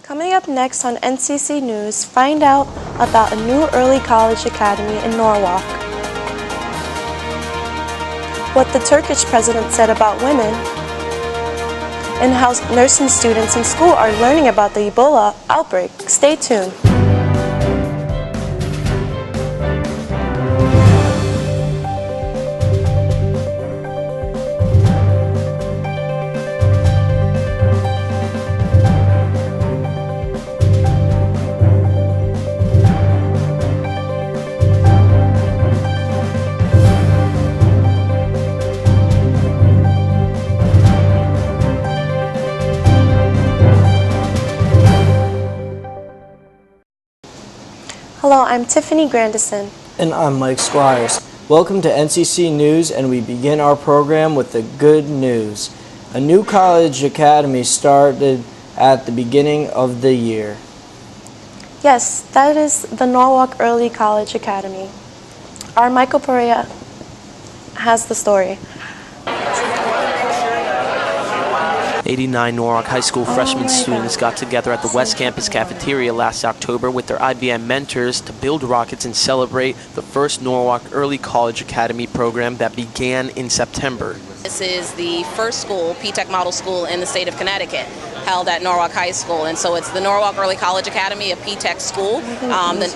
Coming up next on NCC News, find out about a new early college academy in Norwalk, what the Turkish president said about women, and how nursing students in school are learning about the Ebola outbreak. Stay tuned. Hello, I'm Tiffany Grandison. And I'm Mike Squires. Welcome to NCC News, and we begin our program with the good news. A new college academy started at the beginning of the year. Yes, that is the Norwalk Early College Academy. Our Michael Perea has the story. 89 Norwalk High School freshman students got together at the West Campus cafeteria last October with their IBM mentors to build rockets and celebrate the first Norwalk Early College Academy program that began in September. This is the first school, P-Tech model school in the state of Connecticut, held at Norwalk High School. And so it's the Norwalk Early College Academy, a P-Tech school,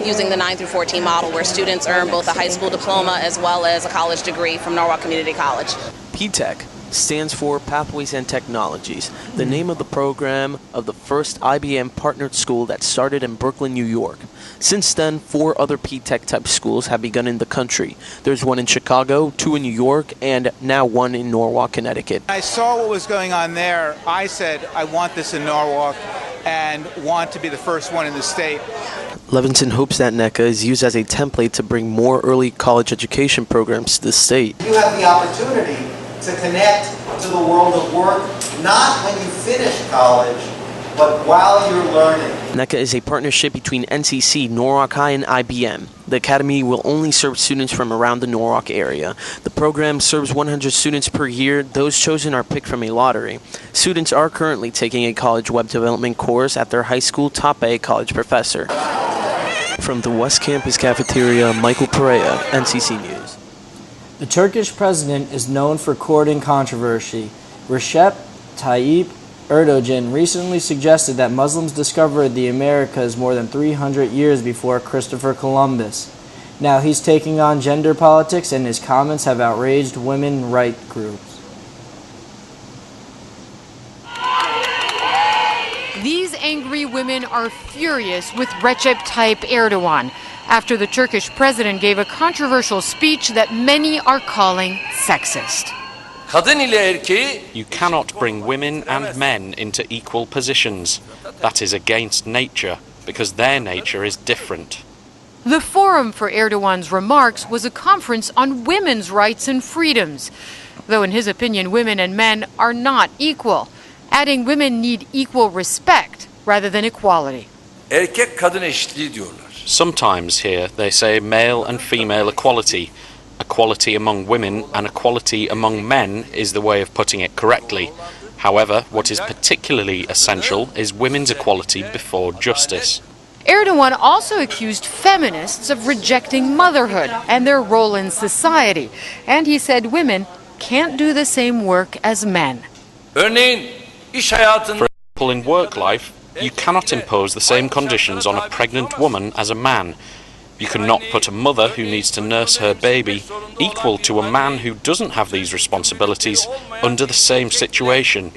using the 9 through 14 model, where students earn both a high school diploma as well as a college degree from Norwalk Community College. P-Tech stands for Pathways and Technologies, the name of the program of the first IBM partnered school that started in Brooklyn, New York. Since then, 4 other P-Tech type schools have begun in the country. There's one in Chicago, 2 in New York, and now 1 in Norwalk, Connecticut. I saw what was going on there. I said, I want this in Norwalk and want to be the first one in the state. Levinson hopes that NECA is used as a template to bring more early college education programs to the state. You have the opportunity to connect to the world of work, not when you finish college, but while you're learning. NECA is a partnership between NCC, Norwalk High, and IBM. The academy will only serve students from around the Norwalk area. The program serves 100 students per year. Those chosen are picked from a lottery. Students are currently taking a college web development course at their high school top A college professor. From the West Campus cafeteria, Michael Perea, NCC News. The Turkish president is known for courting controversy. Recep Tayyip Erdogan recently suggested that Muslims discovered the Americas more than 300 years before Christopher Columbus. Now he's taking on gender politics, and his comments have outraged women rights groups. These angry women are furious with Recep Tayyip Erdogan after the Turkish president gave a controversial speech that many are calling sexist. You cannot bring women and men into equal positions. That is against nature, because their nature is different. The forum for Erdogan's remarks was a conference on women's rights and freedoms, though in his opinion women and men are not equal, adding women need equal respect rather than equality. Sometimes here they say male and female equality. Equality among women and equality among men is the way of putting it correctly. However, what is particularly essential is women's equality before justice. Erdogan also accused feminists of rejecting motherhood and their role in society, and he said women can't do the same work as men. For example, in work life, you cannot impose the same conditions on a pregnant woman as a man. You cannot put a mother who needs to nurse her baby equal to a man who doesn't have these responsibilities under the same situation.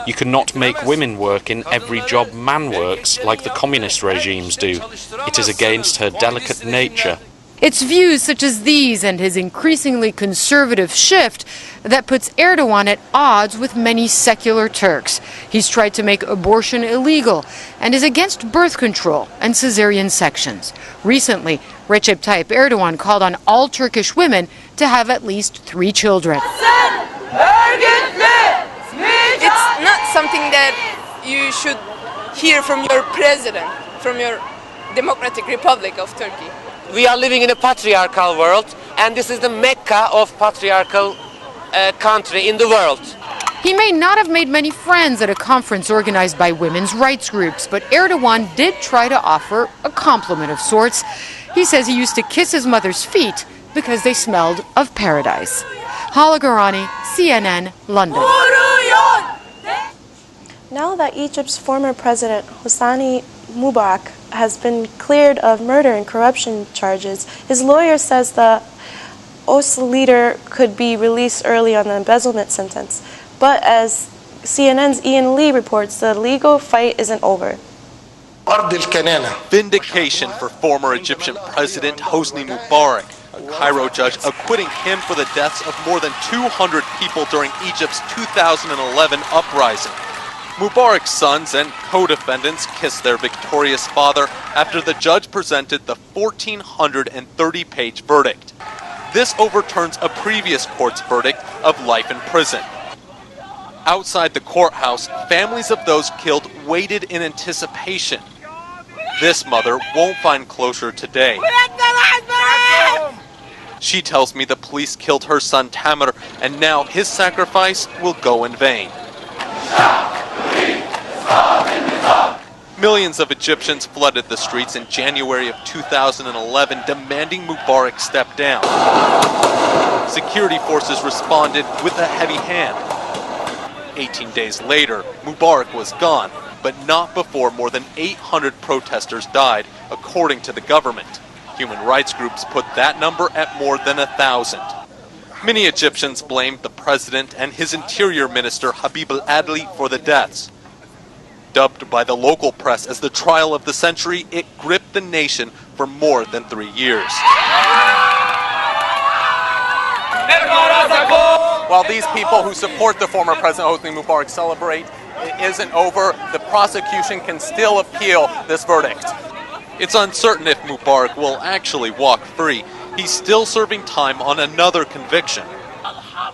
You cannot make women work in every job man works like the communist regimes do. It is against her delicate nature. It's views such as these and his increasingly conservative shift that puts Erdogan at odds with many secular Turks. He's tried to make abortion illegal and is against birth control and cesarean sections. Recently, Recep Tayyip Erdogan called on all Turkish women to have at least 3 children. It's not something that you should hear from your president, from your Democratic Republic of Turkey. We are living in a patriarchal world, and this is the Mecca of patriarchal country in the world. He may not have made many friends at a conference organized by women's rights groups, but Erdogan did try to offer a compliment of sorts. He says he used to kiss his mother's feet because they smelled of paradise. Hala Garani, CNN, London. Now that Egypt's former president Hosni Mubarak has been cleared of murder and corruption charges, his lawyer says the OSA leader could be released early on the embezzlement sentence. But as CNN's Ian Lee reports, the legal fight isn't over. Vindication for former Egyptian President Hosni Mubarak. A Cairo judge acquitting him for the deaths of more than 200 people during Egypt's 2011 uprising. Mubarak's sons and co-defendants kissed their victorious father after the judge presented the 1,430-page verdict. This overturns a previous court's verdict of life in prison. Outside the courthouse, families of those killed waited in anticipation. This mother won't find closure today. She tells me the police killed her son Tamer, and now his sacrifice will go in vain. Millions of Egyptians flooded the streets in January of 2011, demanding Mubarak step down. Security forces responded with a heavy hand. 18 days later, Mubarak was gone, but not before more than 800 protesters died, according to the government. Human rights groups put that number at more than 1,000. Many Egyptians blamed the president and his interior minister Habib al-Adli for the deaths. Dubbed by the local press as the trial of the century, it gripped the nation for more than 3 years. While these people who support the former President Hosni Mubarak celebrate, it isn't over. The prosecution can still appeal this verdict. It's uncertain if Mubarak will actually walk free. He's still serving time on another conviction.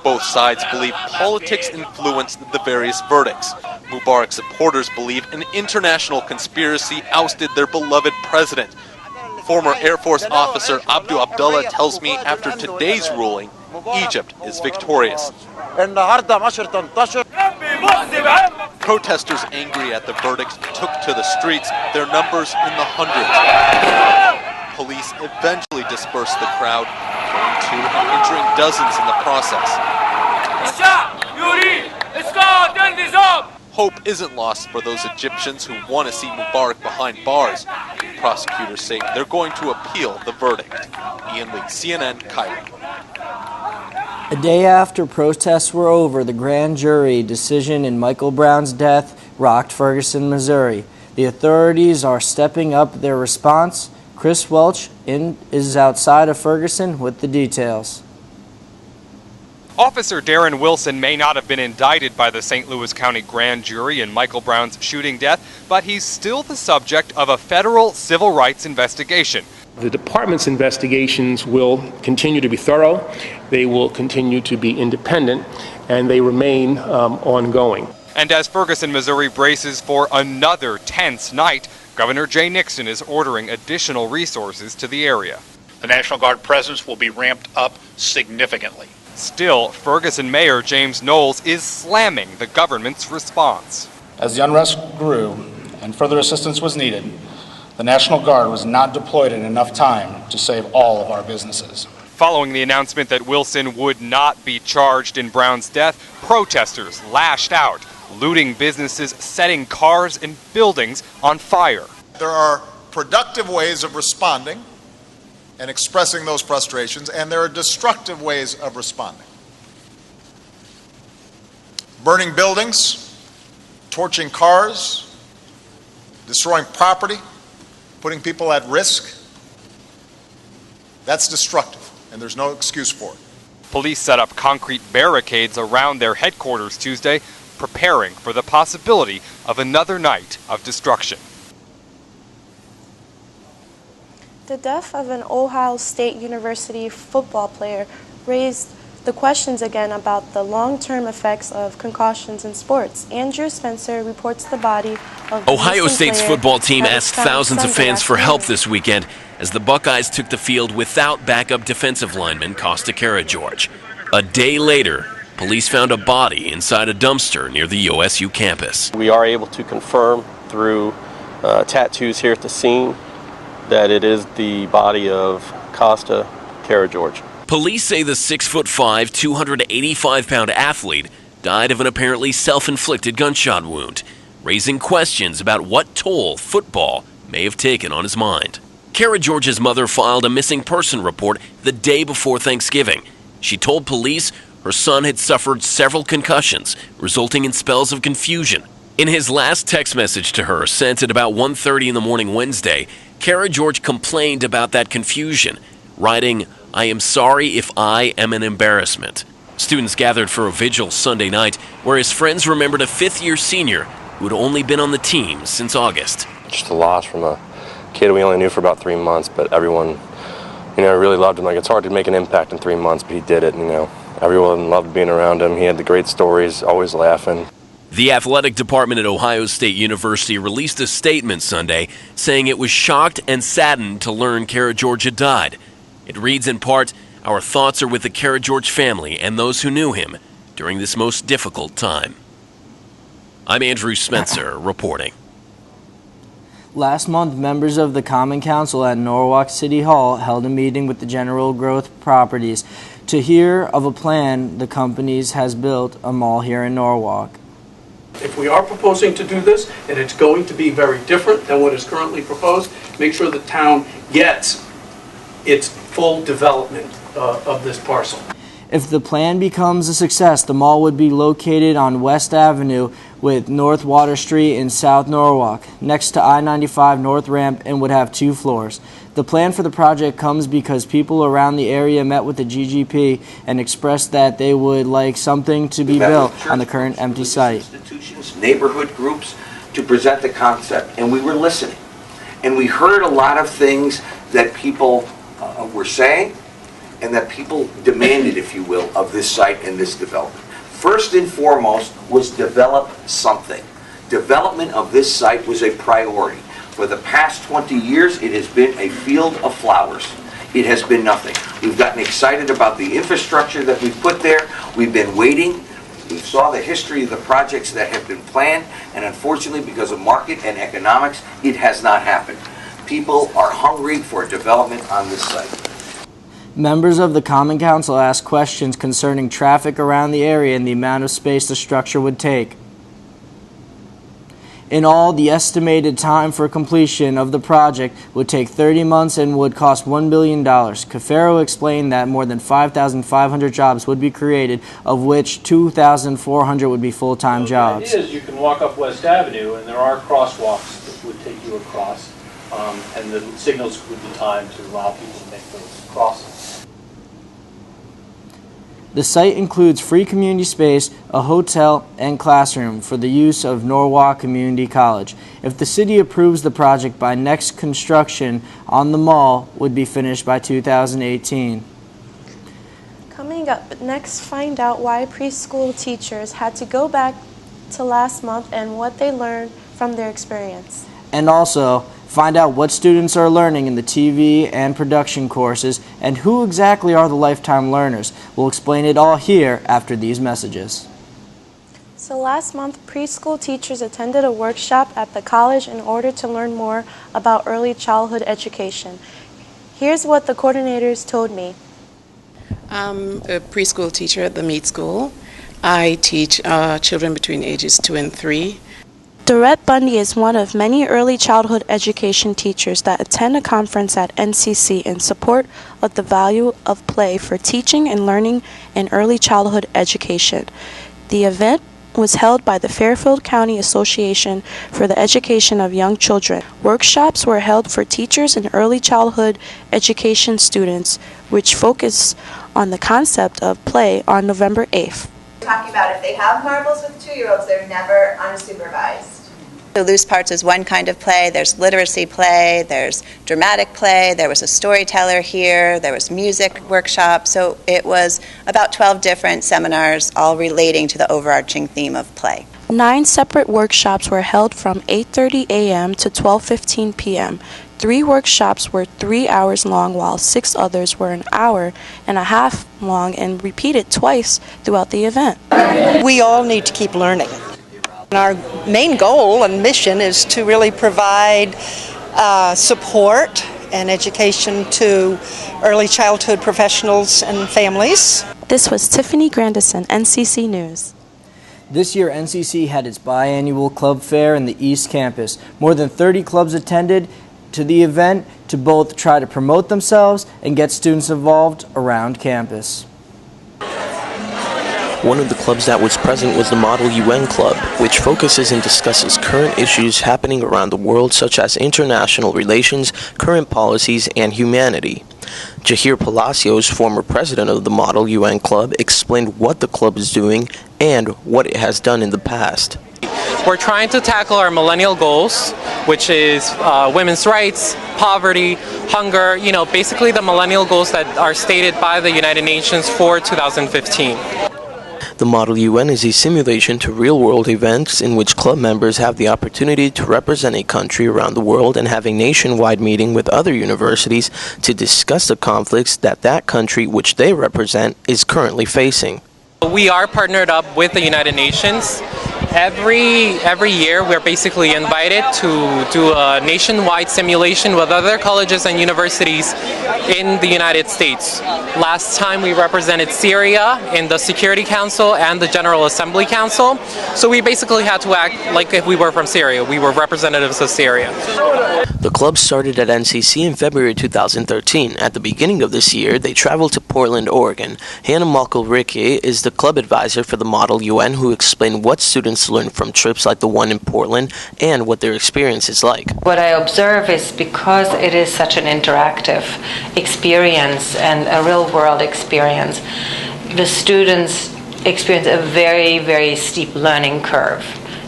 Both sides believe politics influenced the various verdicts. Mubarak supporters believe an international conspiracy ousted their beloved president. Former Air Force officer Abdu Abdullah tells me after today's ruling, Egypt is victorious. Protesters angry at the verdict took to the streets, their numbers in the hundreds. Police eventually dispersed the crowd, killing 2 and injuring dozens in the process. Hope isn't lost for those Egyptians who want to see Mubarak behind bars. Prosecutors say they're going to appeal the verdict. Ian Lee, CNN, Cairo. A day after protests were over, the grand jury decision in Michael Brown's death rocked Ferguson, Missouri. The authorities are stepping up their response. Chris Welch is outside of Ferguson with the details. Officer Darren Wilson may not have been indicted by the St. Louis County grand jury in Michael Brown's shooting death, but he's still the subject of a federal civil rights investigation. The department's investigations will continue to be thorough, they will continue to be independent, and they remain ongoing. And as Ferguson, Missouri braces for another tense night, Governor Jay Nixon is ordering additional resources to the area. The National Guard presence will be ramped up significantly. Still, Ferguson Mayor James Knowles is slamming the government's response. As the unrest grew and further assistance was needed, the National Guard was not deployed in enough time to save all of our businesses. Following the announcement that Wilson would not be charged in Brown's death, protesters lashed out, looting businesses, setting cars and buildings on fire. There are productive ways of responding and expressing those frustrations, and there are destructive ways of responding. Burning buildings, torching cars, destroying property, putting people at risk, that's destructive, and there's no excuse for it. Police set up concrete barricades around their headquarters Tuesday, preparing for the possibility of another night of destruction. The death of an Ohio State University football player raised the questions again about the long-term effects of concussions in sports. Andrew Spencer reports the body of Ohio State's football team asked thousands of fans for help this weekend as the Buckeyes took the field without backup defensive lineman Costa George. A day later, police found a body inside a dumpster near the OSU campus. We are able to confirm through tattoos here at the scene that it is the body of Costa Kara George. Police say the 6'5", 285-pound athlete died of an apparently self-inflicted gunshot wound, raising questions about what toll football may have taken on his mind. Kara George's mother filed a missing person report the day before Thanksgiving. She told police her son had suffered several concussions, resulting in spells of confusion. In his last text message to her, sent at about 1:30 in the morning Wednesday, Kara George complained about that confusion, writing, "I am sorry if I am an embarrassment." Students gathered for a vigil Sunday night, where his friends remembered a fifth-year senior who had only been on the team since August. Just a loss from a kid we only knew for about 3 months, but everyone, really loved him. Like, it's hard to make an impact in 3 months, but he did it, Everyone loved being around him. He had the great stories, always laughing. The athletic department at Ohio State University released a statement Sunday saying it was shocked and saddened to learn Kara George had died. It reads in part, "Our thoughts are with the Kara George family and those who knew him during this most difficult time." I'm Andrew Spencer reporting. Last month, members of the Common Council at Norwalk City Hall held a meeting with the General Growth Properties to hear of a plan the companies has built a mall here in Norwalk. If we are proposing to do this, and it's going to be very different than what is currently proposed, make sure the town gets its full development of this parcel. If the plan becomes a success, the mall would be located on West Avenue with North Water Street in South Norwalk, next to I-95 North Ramp, and would have 2 floors. The plan for the project comes because people around the area met with the GGP and expressed that they would like something to be built on the current empty site. Institutions, neighborhood groups, to present the concept, and we were listening. And we heard a lot of things that people were saying and that people demanded, if you will, of this site and this development. First and foremost was develop something. Development of this site was a priority. For the past 20 years, it has been a field of flowers. It has been nothing. We've gotten excited about the infrastructure that we've put there. We've been waiting. We saw the history of the projects that have been planned, and unfortunately, because of market and economics, it has not happened. People are hungry for development on this site. Members of the Common Council asked questions concerning traffic around the area and the amount of space the structure would take. In all, the estimated time for completion of the project would take 30 months and would cost $1 billion. Cafaro explained that more than 5,500 jobs would be created, of which 2,400 would be full-time jobs. The idea is you can walk up West Avenue, and there are crosswalks that would take you across, and the signals would be timed to allow people to make those crossings. The site includes free community space, a hotel, and classroom for the use of Norwalk Community College. If the city approves the project by next, construction on the mall would be finished by 2018. Coming up next, find out why preschool teachers had to go back to last month and what they learned from their experience. And also, find out what students are learning in the TV and production courses and who exactly are the lifetime learners. We'll explain it all here after these messages. So last month, preschool teachers attended a workshop at the college in order to learn more about early childhood education. Here's what the coordinators told me. I'm a preschool teacher at the Mead School. I teach children between ages 2 and 3. Dorette Bundy is one of many early childhood education teachers that attend a conference at NCC in support of the value of play for teaching and learning in early childhood education. The event was held by the Fairfield County Association for the Education of Young Children. Workshops were held for teachers and early childhood education students, which focus on the concept of play on November 8th. Talking about if they have marbles with 2-year-olds, they're never unsupervised. The loose parts is one kind of play. There's literacy play, there's dramatic play, there was a storyteller here, there was music workshop. So it was about 12 different seminars, all relating to the overarching theme of play. 9 separate workshops were held from 8:30 a.m. to 12:15 p.m. 3 workshops were 3 hours long, while 6 others were an hour and a half long and repeated twice throughout the event. We all need to keep learning. Our main goal and mission is to really provide support and education to early childhood professionals and families. This was Tiffany Grandison, NCC News. This year, NCC had its biannual club fair in the East Campus. More than 30 clubs attended to the event to both try to promote themselves and get students involved around campus. One of the clubs that was present was the Model UN Club, which focuses and discusses current issues happening around the world, such as international relations, current policies, and humanity. Jahir Palacios, former president of the Model UN Club, explained what the club is doing and what it has done in the past. We're trying to tackle our millennial goals, which is women's rights, poverty, hunger, basically the millennial goals that are stated by the United Nations for 2015. The Model UN is a simulation to real-world events in which club members have the opportunity to represent a country around the world and have a nationwide meeting with other universities to discuss the conflicts that country which they represent is currently facing. We are partnered up with the United Nations. Every year we're basically invited to do a nationwide simulation with other colleges and universities in the United States. Last time we represented Syria in the Security Council and the General Assembly Council. So we basically had to act like if we were from Syria. We were representatives of Syria. The club started at NCC in February 2013. At the beginning of this year, they traveled to Portland, Oregon. Hannah Malko-Ricky is the club advisor for the Model UN, who explained what students learn from trips like the one in Portland and what their experience is like. What I observe is because it is such an interactive experience and a real-world experience, the students experience a very, very steep learning curve.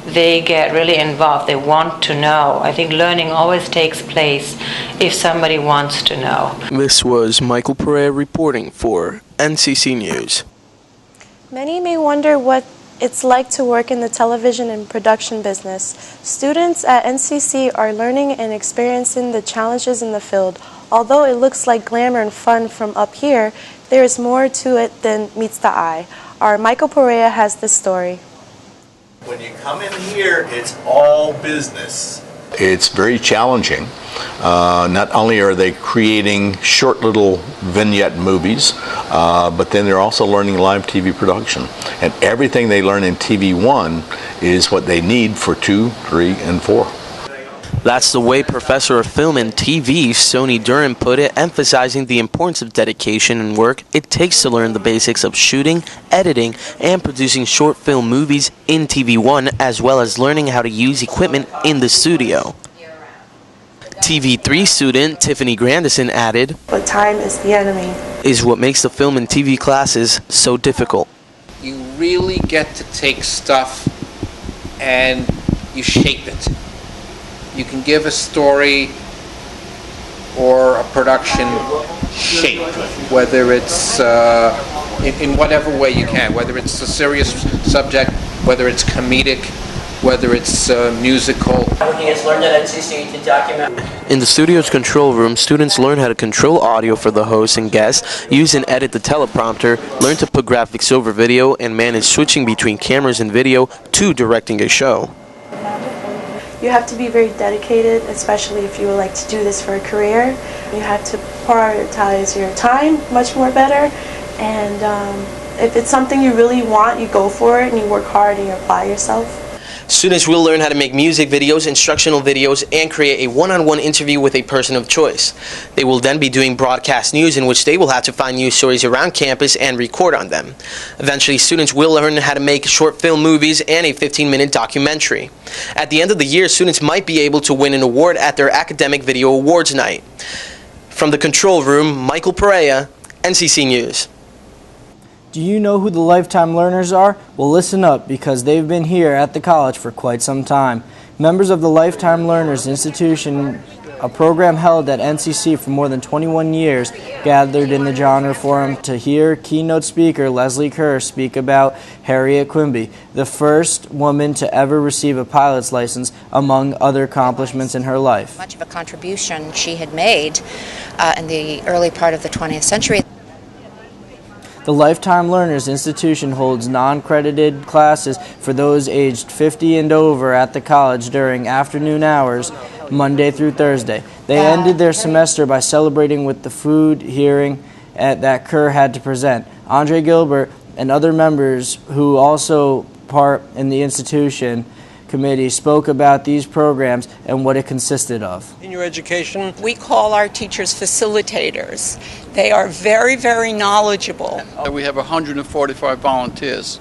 They get really involved. They want to know. I think learning always takes place if somebody wants to know. This was Michael Perea reporting for NCC News. Many may wonder what it's like to work in the television and production business. Students at NCC are learning and experiencing the challenges in the field. Although it looks like glamour and fun from up here, there is more to it than meets the eye. Our Michael Perea has this story. When you come in here, it's all business. It's very challenging. Not only are they creating short little vignette movies, but then they're also learning live TV production. And everything they learn in TV1 is what they need for 2, 3, and 4. That's the way Professor of Film and TV, Sony Duran, put it, emphasizing the importance of dedication and work it takes to learn the basics of shooting, editing, and producing short film movies in TV1, as well as learning how to use equipment in the studio. TV3 student Tiffany Grandison added, "But time is the enemy," is what makes the film and TV classes so difficult. You really get to take stuff and you shape it. You can give a story or a production shape, whether it's in whatever way you can, whether it's a serious subject, whether it's comedic, whether it's musical. Everything is learned at NCC to document. In the studio's control room, students learn how to control audio for the hosts and guests, use and edit the teleprompter, learn to put graphics over video, and manage switching between cameras and video to directing a show. You have to be very dedicated, especially if you would like to do this for a career. You have to prioritize your time much more better, and if it's something you really want, you go for it and you work hard and you apply yourself. Students will learn how to make music videos, instructional videos, and create a one-on-one interview with a person of choice. They will then be doing broadcast news, in which they will have to find news stories around campus and record on them. Eventually, students will learn how to make short film movies and a 15-minute documentary. At the end of the year, students might be able to win an award at their academic video awards night. From the control room, Michael Perea, NCC News. Do you know who the Lifetime Learners are? Well, listen up, because they've been here at the college for quite some time. Members of the Lifetime Learners institution A program held at NCC for more than 21 years gathered in the Genre Forum to hear keynote speaker Leslie Kerr speak about Harriet Quimby, the first woman to ever receive a pilot's license, among other accomplishments in her life. Much of a contribution she had made in the early part of the 20th century. The Lifetime Learners Institution holds non-credited classes for those aged 50 and over at the college during afternoon hours, Monday through Thursday. They ended their semester by celebrating with the food hearing that Kerr had to present. Andre Gilbert and other members who also part in the institution committee spoke about these programs and what it consisted of. In your education, we call our teachers facilitators. They are very, very knowledgeable. We have 145 volunteers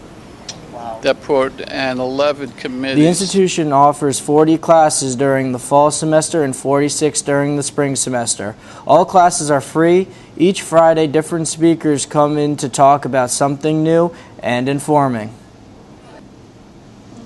that put and 11 committees. The institution offers 40 classes during the fall semester and 46 during the spring semester. All classes are free. Each Friday, different speakers come in to talk about something new and informing.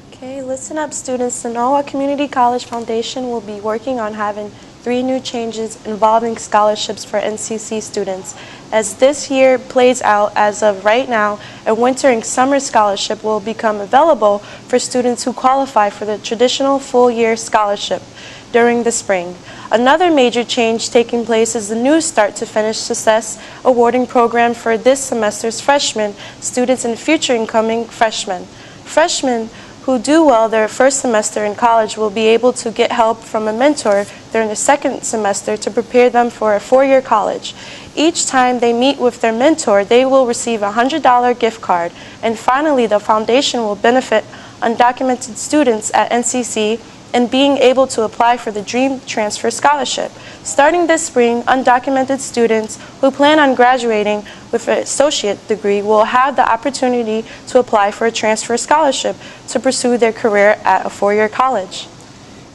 Okay, listen up, students. The Noah Community College Foundation will be working on having 3 new changes involving scholarships for NCC students. As this year plays out, as of right now, a winter and summer scholarship will become available for students who qualify for the traditional full-year scholarship during the spring. Another major change taking place is the new Start to Finish Success awarding program for this semester's freshmen, students, and future incoming freshmen. Freshmen who do well their first semester in college will be able to get help from a mentor during the second semester to prepare them for a 4-year college. Each time they meet with their mentor, they will receive a $100 gift card. And finally, the foundation will benefit undocumented students at NCC in being able to apply for the Dream Transfer Scholarship. Starting this spring, undocumented students who plan on graduating with an associate degree will have the opportunity to apply for a transfer scholarship to pursue their career at a 4-year college.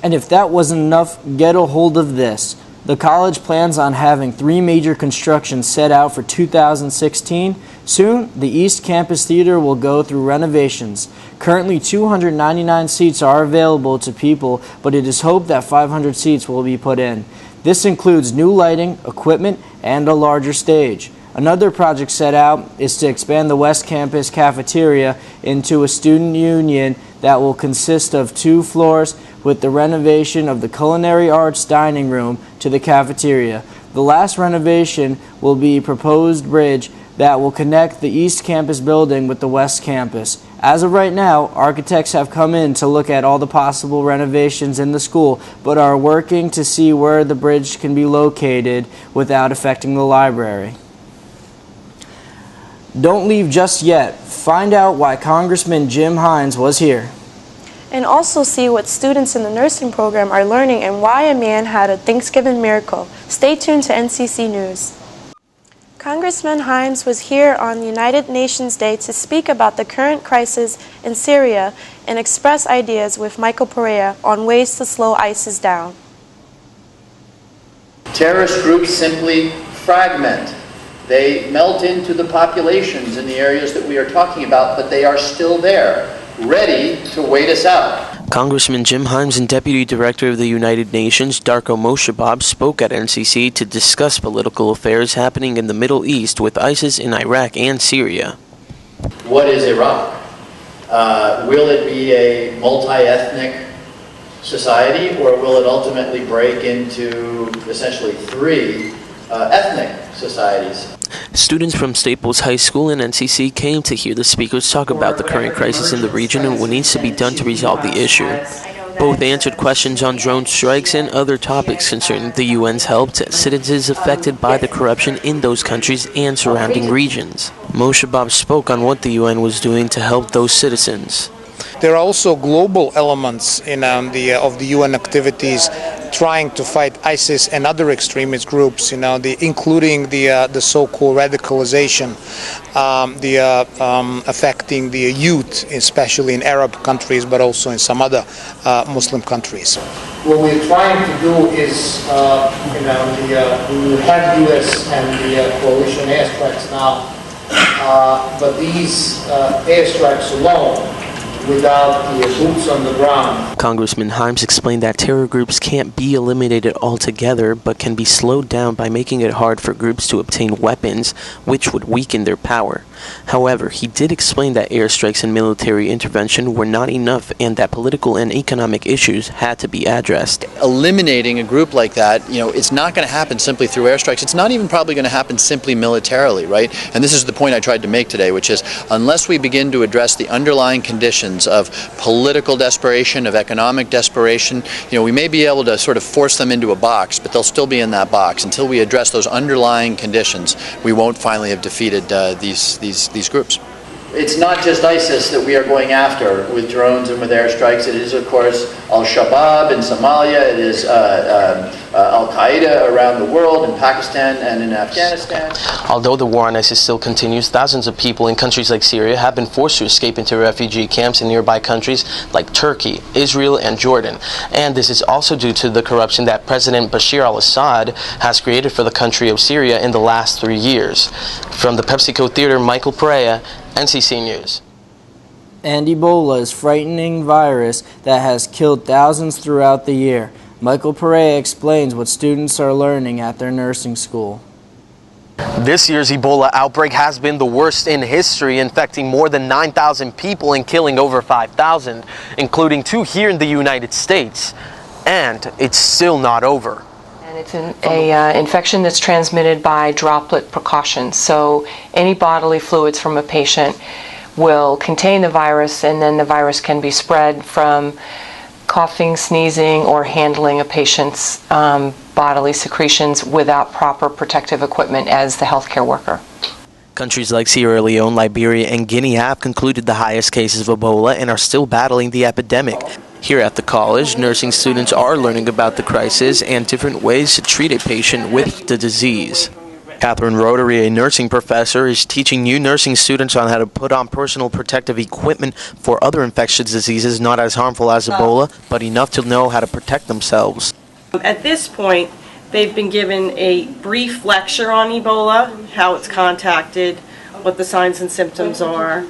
And if that wasn't enough, get a hold of this. The college plans on having 3 major constructions set out for 2016. Soon, the East Campus Theater will go through renovations. Currently, 299 seats are available to people, but it is hoped that 500 seats will be put in. This includes new lighting, equipment, and a larger stage. Another project set out is to expand the West Campus cafeteria into a student union that will consist of 2 floors with the renovation of the culinary arts dining room to the cafeteria. The last renovation will be a proposed bridge that will connect the East Campus building with the West Campus. As of right now, architects have come in to look at all the possible renovations in the school, but are working to see where the bridge can be located without affecting the library. Don't leave just yet. Find out why Congressman Jim Hines was here. And also see what students in the nursing program are learning and why a man had a Thanksgiving miracle. Stay tuned to NCC News. Congressman Hines was here on United Nations Day to speak about the current crisis in Syria and express ideas with Michael Perea on ways to slow ISIS down. Terrorist groups simply fragment. They melt into the populations in the areas that we are talking about, but they are still there, ready to wait us out. Congressman Jim Hines and Deputy Director of the United Nations, Darko Moshabab, spoke at NCC to discuss political affairs happening in the Middle East with ISIS in Iraq and Syria. What is Iraq? Will it be a multi-ethnic society, or will it ultimately break into essentially 3 ethnic societies? Students from Staples High School and NCC came to hear the speakers talk about the current crisis in the region and what needs to be done to resolve the issue. Both answered questions on drone strikes and other topics concerning the UN's help to citizens affected by the corruption in those countries and surrounding regions. Moshabab spoke on what the UN was doing to help those citizens. There are also global elements in of the UN activities trying to fight ISIS and other extremist groups, including the so-called radicalization, affecting the youth, especially in Arab countries, but also in some other Muslim countries. What we're trying to do is, we have U.S. and the coalition airstrikes now, but these airstrikes alone without the boots on the ground. Congressman Himes explained that terror groups can't be eliminated altogether, but can be slowed down by making it hard for groups to obtain weapons, which would weaken their power. However, he did explain that airstrikes and military intervention were not enough and that political and economic issues had to be addressed. Eliminating a group like that, it's not going to happen simply through airstrikes. It's not even probably going to happen simply militarily, right? And this is the point I tried to make today, which is unless we begin to address the underlying conditions of political desperation, of economic desperation, we may be able to sort of force them into a box, but they'll still be in that box. Until we address those underlying conditions, we won't finally have defeated these groups. It's not just ISIS that we are going after with drones and with airstrikes. It is, of course, Al-Shabaab in Somalia. It is Al-Qaeda around the world, in Pakistan and in Afghanistan. Although the war on ISIS still continues, thousands of people in countries like Syria have been forced to escape into refugee camps in nearby countries like Turkey, Israel, and Jordan. And this is also due to the corruption that President Bashar al-Assad has created for the country of Syria in the last 3 years. From the PepsiCo Theater, Michael Perea, NCC News. And Ebola is a frightening virus that has killed thousands throughout the year. Michael Perea explains what students are learning at their nursing school. This year's Ebola outbreak has been the worst in history, infecting more than 9,000 people and killing over 5,000, including 2 here in the United States. And it's still not over. And it's an infection that's transmitted by droplet precautions. So any bodily fluids from a patient will contain the virus, and then the virus can be spread from coughing, sneezing, or handling a patient's bodily secretions without proper protective equipment as the healthcare worker. Countries like Sierra Leone, Liberia, and Guinea have concluded the highest cases of Ebola and are still battling the epidemic. Here at the college, nursing students are learning about the crisis and different ways to treat a patient with the disease. Catherine Rotary, a nursing professor, is teaching new nursing students on how to put on personal protective equipment for other infectious diseases not as harmful as Ebola, but enough to know how to protect themselves. At this point, they've been given a brief lecture on Ebola, how it's contacted, what the signs and symptoms are,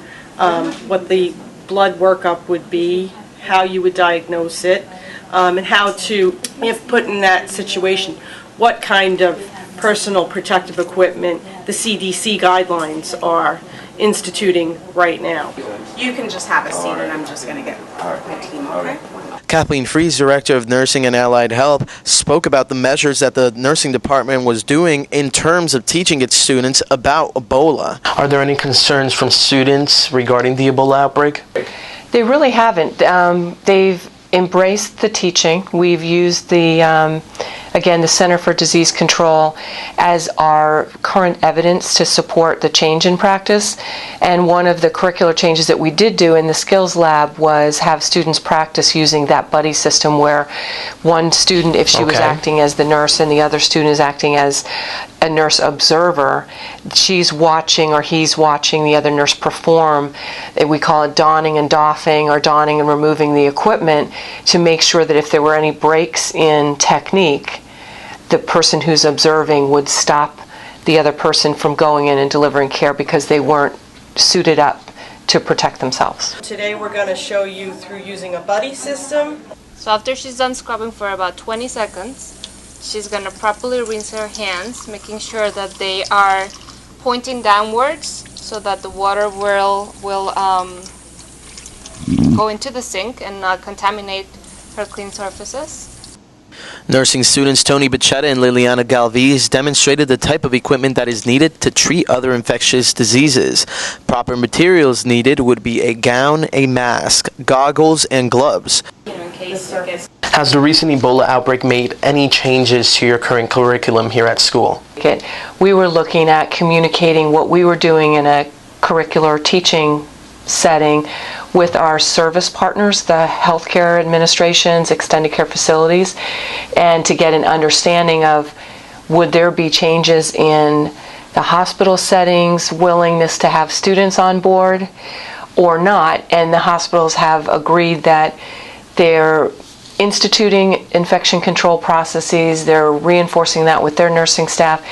what the blood workup would be, how you would diagnose it, and how to, if put in that situation, what kind of personal protective equipment the CDC guidelines are instituting right now. You can just have a seat and I'm just going to get my team, okay? Kathleen Fries, Director of Nursing and Allied Health, spoke about the measures that the nursing department was doing in terms of teaching its students about Ebola. Are there any concerns from students regarding the Ebola outbreak? They really haven't. They've embraced the teaching. We've used the Center for Disease Control as our current evidence to support the change in practice. And one of the curricular changes that we did do in the skills lab was have students practice using that buddy system where one student, if she was acting as the nurse and the other student is acting as a nurse observer, she's watching or he's watching the other nurse perform. We call it donning and doffing, or donning and removing the equipment, to make sure that if there were any breaks in technique, the person who's observing would stop the other person from going in and delivering care because they weren't suited up to protect themselves. Today we're going to show you through using a buddy system. So after she's done scrubbing for about 20 seconds, she's going to properly rinse her hands, making sure that they are pointing downwards so that the water will go into the sink and not contaminate her clean surfaces. Nursing students Tony Bachetta and Liliana Galvez demonstrated the type of equipment that is needed to treat other infectious diseases. Proper materials needed would be a gown, a mask, goggles, and gloves. Has the recent Ebola outbreak made any changes to your current curriculum here at school? We were looking at communicating what we were doing in a curricular teaching setting with our service partners, the healthcare administrations, extended care facilities, and to get an understanding of would there be changes in the hospital settings, willingness to have students on board or not. And the hospitals have agreed that they're instituting infection control processes, they're reinforcing that with their nursing staff,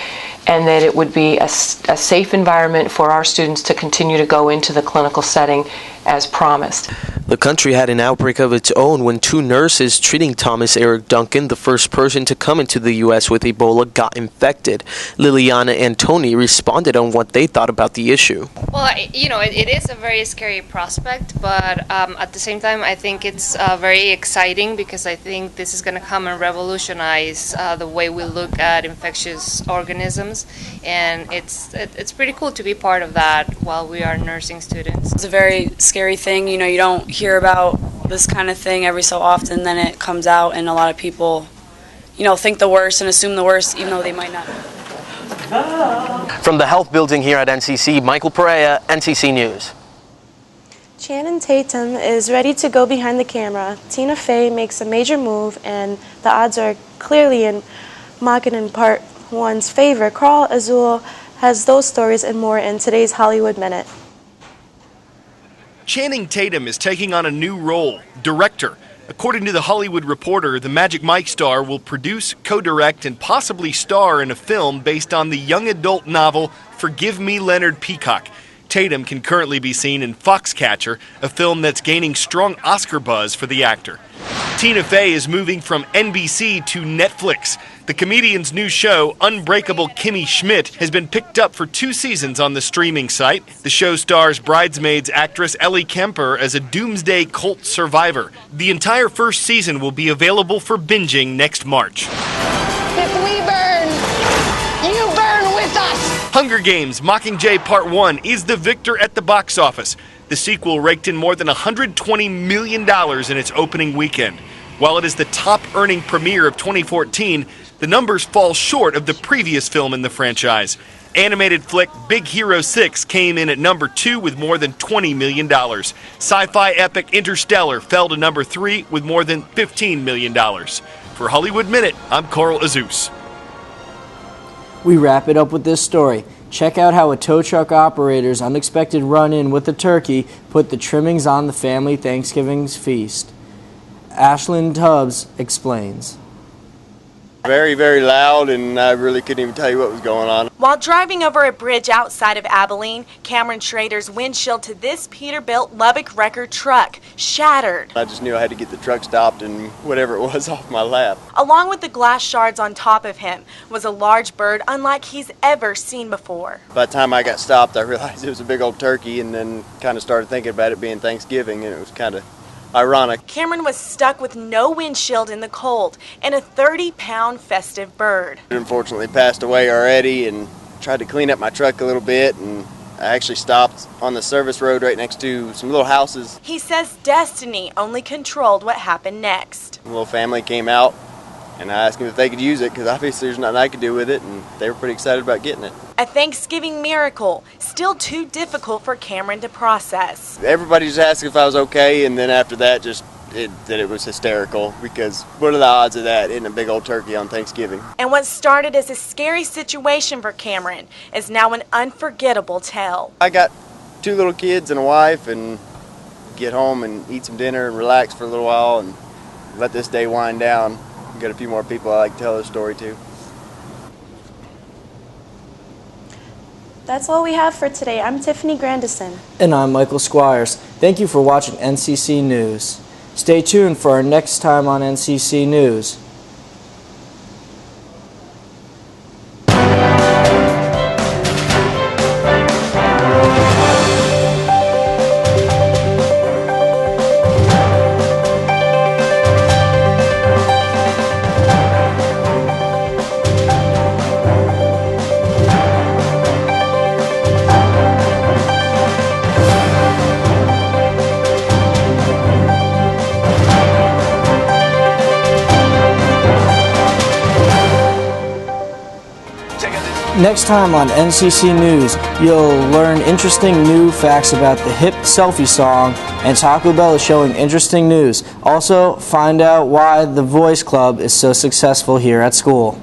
and that it would be a safe environment for our students to continue to go into the clinical setting as promised. The country had an outbreak of its own when 2 nurses treating Thomas Eric Duncan, the first person to come into the U.S. with Ebola, got infected. Liliana and Tony responded on what they thought about the issue. Well, it is a very scary prospect, but at the same time, I think it's very exciting because I think this is going to come and revolutionize the way we look at infectious organisms, and it's pretty cool to be part of that while we are nursing students. It's a very scary thing. You don't hear about this kind of thing every so often, then it comes out, and a lot of people, think the worst and assume the worst, even though they might not. From the health building here at NCC, Michael Perea, NCC News. Channing Tatum is ready to go behind the camera. Tina Fey makes a major move, and the odds are clearly in Mockingjay Part 1's favor. Carl Azul has those stories and more in today's Hollywood Minute. Channing Tatum is taking on a new role, director. According to The Hollywood Reporter, the Magic Mike star will produce, co-direct, and possibly star in a film based on the young adult novel Forgive Me, Leonard Peacock. Tatum can currently be seen in Foxcatcher, a film that's gaining strong Oscar buzz for the actor. Tina Fey is moving from NBC to Netflix. The comedian's new show, Unbreakable Kimmy Schmidt, has been picked up for 2 seasons on the streaming site. The show stars Bridesmaids actress Ellie Kemper as a doomsday cult survivor. The entire first season will be available for binging next March. If we burn, you burn with us! Hunger Games Mockingjay Part 1 is the victor at the box office. The sequel raked in more than $120 million in its opening weekend. While it is the top-earning premiere of 2014, the numbers fall short of the previous film in the franchise. Animated flick Big Hero 6 came in at number 2 with more than $20 million. Sci-fi epic Interstellar fell to number 3 with more than $15 million. For Hollywood Minute, I'm Carl Azus. We wrap it up with this story. Check out how a tow truck operator's unexpected run-in with a turkey put the trimmings on the family Thanksgiving feast. Ashlyn Tubbs explains. Very, very loud, and I really couldn't even tell you what was going on. While driving over a bridge outside of Abilene, Cameron Schrader's windshield to this Peterbilt Lubbock Record truck shattered. I just knew I had to get the truck stopped and whatever it was off my lap. Along with the glass shards on top of him was a large bird unlike he's ever seen before. By the time I got stopped, I realized it was a big old turkey, and then kind of started thinking about it being Thanksgiving, and it was kind of ironic. Cameron was stuck with no windshield in the cold and a 30-pound festive bird. It unfortunately passed away already, and tried to clean up my truck a little bit, and I actually stopped on the service road right next to some little houses. He says destiny only controlled what happened next. A little family came out, and I asked them if they could use it, because obviously there's nothing I could do with it, and they were pretty excited about getting it. A Thanksgiving miracle, still too difficult for Cameron to process. Everybody just asked if I was okay, and then after that, that it was hysterical, because what are the odds of that hitting a big old turkey on Thanksgiving? And what started as a scary situation for Cameron is now an unforgettable tale. I got 2 little kids and a wife, and get home and eat some dinner and relax for a little while and let this day wind down. Got a few more people I like to tell their story to. That's all we have for today. I'm Tiffany Grandison. And I'm Michael Squires. Thank you for watching NCC News. Stay tuned for our next time on NCC News. Next time on NCC News, you'll learn interesting new facts about the hip selfie song, and Taco Bell is showing interesting news. Also, find out why the Voice Club is so successful here at school.